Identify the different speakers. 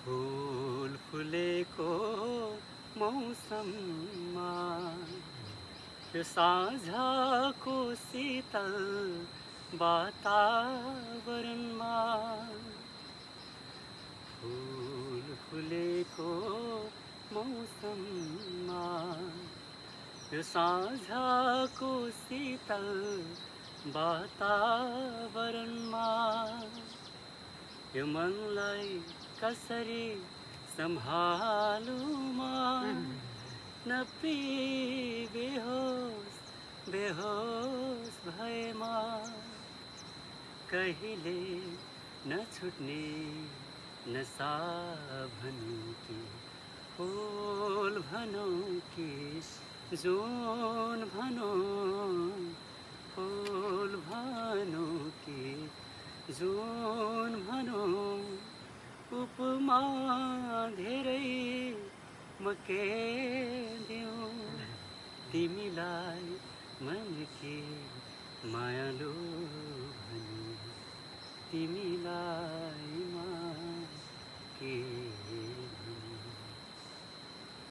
Speaker 1: फूल फुलेको मौसममा यो साँझको शीतल वातावरणमा फूल फुलेको मौसममा यो साँझको शीतल वातावरणमा यो मनलाई कसरी सम्हालुमा नपी बेहोस बेहोस भएमा कहिले नछुट्ने नसा भनौँ कि फूल भनौँ कि जुन भनौँ फूल भनौँ कि जुन भनौँ उपमा धेरै म के दिउँ तिमीलाई मनकी मायालु भनी तिमीलाई